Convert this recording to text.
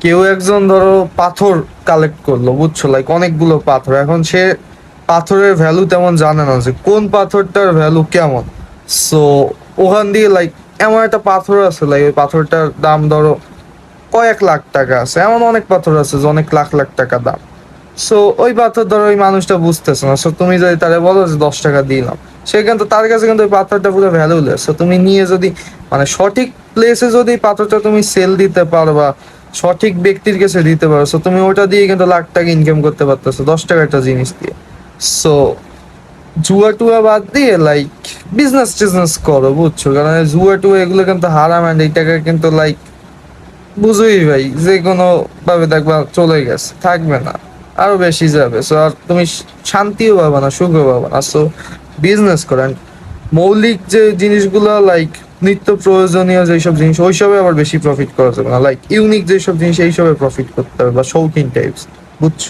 কেউ একজন ধরো পাথর কালেক্ট করলো, বুঝছো, লাইক অনেকগুলো পাথর। এখন সে পাথরের ভ্যালু তেমন জানে না যে কোন পাথরটার ভ্যালু কেমন। সো ওখান দিয়ে লাইক এমন একটা পাথর আছে, লাইক ওই পাথরটার দাম ধরো কয়েক লাখ টাকা আছে, এমন অনেক পাথর আছে যে অনেক লাখ লাখ টাকা দাম। সো ওই পাথর ধরো ওই মানুষটা বুঝতেছে না, সো তুমি যদি তারে বলো যে 10 টাকা দিলাম, সে কিন্তু তার কাছে কিন্তু ওই পাথরটা পুরো ভ্যালুলেস। সো তুমি নিয়ে যদি মানে সঠিক প্লেসে যদি পাথরটা তুমি সেল দিতে পারো বা সঠিক ব্যক্তির কাছে দিতে পারো, সো তুমি ওটা দিয়ে কিন্তু লাখ টাকা ইনকাম করতে পারতেছো 10 টাকা একটা জিনিস দিয়ে। সো জুয়া টুয়া বাদ দিয়ে লাইক বিজনেস টিজনেস করো, বুঝছো, কারণ এই জুয়া টুয়া এগুলো কিন্তু হারাম, অ্যান্ড এই টাকা কিন্তু লাইক বুঝোই ভাই যে কোনো ভাবে দেখবা চলে গেছে, থাকবে না, আরো বেশি যাবে। সো আর তুমি শান্তিও পাবা না, সুখও পাবা না। সো বিজনেস করেন, মৌলিক যে জিনিসগুলো লাইক নিত্য প্রয়োজনীয় যেসব জিনিস ওইসবে আবার বেশি প্রফিট করা যাবে না, লাইক ইউনিক যেসব জিনিস এইসবে প্রফিট করতে হবে বা শৌখিন টাইপস, বুঝছো।